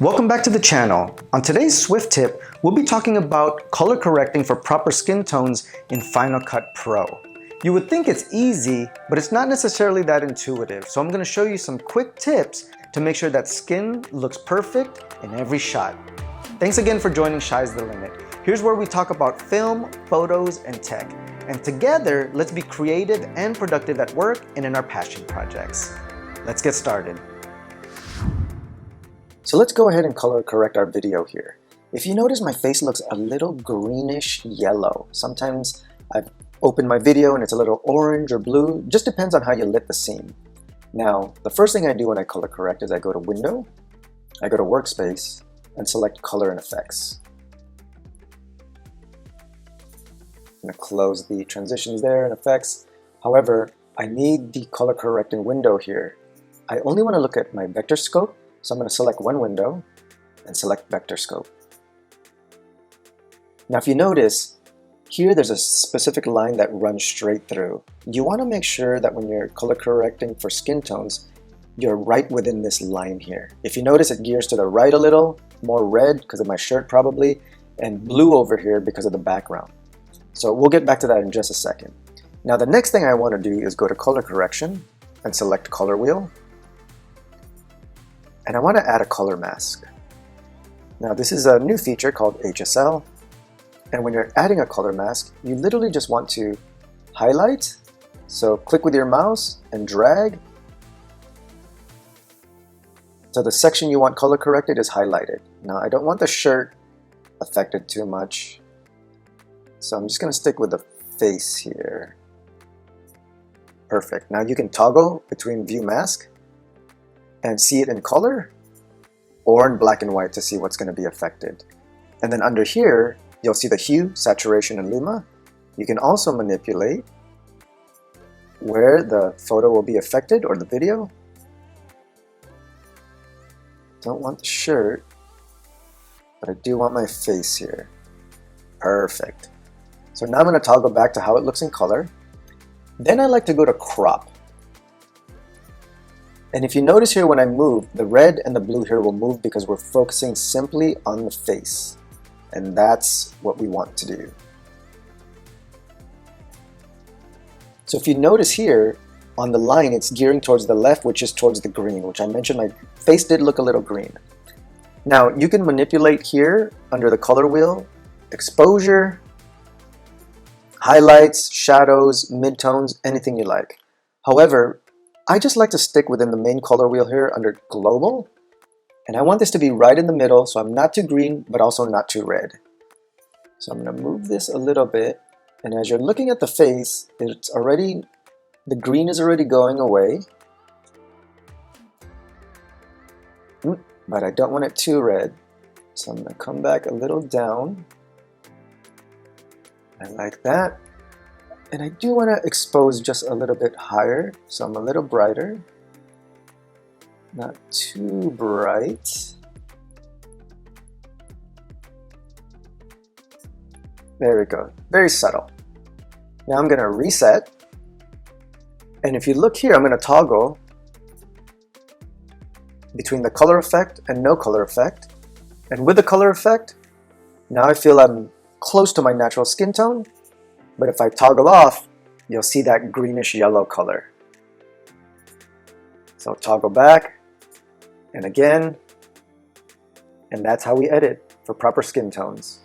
Welcome back to the channel. On today's Swift tip, we'll be talking about color correcting for proper skin tones in Final Cut Pro. You would think it's easy, but it's not necessarily that intuitive. So I'm going to show you some quick tips to make sure that skin looks perfect in every shot. Thanks again for joining Sky's the Limit. Here's where we talk about film, photos, and tech. And together, let's be creative and productive at work and in our passion projects. Let's get started. So let's go ahead and color correct our video here. If you notice, my face looks a little greenish yellow. Sometimes I've opened my video and it's a little orange or blue. Just depends on how you lit the scene. Now, the first thing I do when I color correct is I go to Window, I go to Workspace, and select Color and Effects. I'm going to close the transitions there and effects. However, I need the color correcting window here. I only want to look at my vector scope. So I'm going to select one window and select vector scope. Now if you notice, here there's a specific line that runs straight through. You want to make sure that when you're color correcting for skin tones, you're right within this line here. If you notice, it gears to the right a little, more red because of my shirt probably, and blue over here because of the background. So we'll get back to that in just a second. Now the next thing I want to do is go to color correction and select color wheel. And I want to add a color mask. Now this is a new feature called HSL. And when you're adding a color mask, you literally just want to highlight. So click with your mouse and drag. So the section you want color corrected is highlighted. Now I don't want the shirt affected too much. So I'm just going to stick with the face here. Perfect. Now you can toggle between view mask and see it in color or in black and white to see what's going to be affected. And then under here, you'll see the hue, saturation, and luma. You can also manipulate where the photo will be affected or the video. Don't want the shirt, but I do want my face here. Perfect. So now I'm going to toggle back to how it looks in color. Then I like to go to crop. And if you notice here when I move, the red and the blue here will move because we're focusing simply on the face. And that's what we want to do. So if you notice here, on the line it's gearing towards the left, which is towards the green, which I mentioned my face did look a little green. Now you can manipulate here under the color wheel, exposure, highlights, shadows, midtones, anything you like. However, I just like to stick within the main color wheel here under global, and I want this to be right in the middle so I'm not too green but also not too red. So I'm going to move this a little bit, and as you're looking at the face, it's already, the green is already going away, but I don't want it too red, so I'm going to come back a little down. I like that. And I do want to expose just a little bit higher, so I'm a little brighter. Not too bright. There we go. Very subtle. Now I'm going to reset. And if you look here, I'm going to toggle between the color effect and no color effect. And with the color effect, now I feel I'm close to my natural skin tone. But if I toggle off, you'll see that greenish yellow color. So toggle back, and again, and that's how we edit for proper skin tones.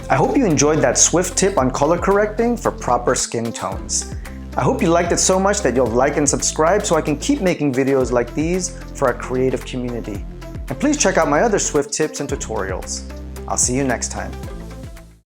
I hope you enjoyed that Swift tip on color correcting for proper skin tones. I hope you liked it so much that you'll like and subscribe so I can keep making videos like these for our creative community. And please check out my other Swift tips and tutorials. I'll see you next time.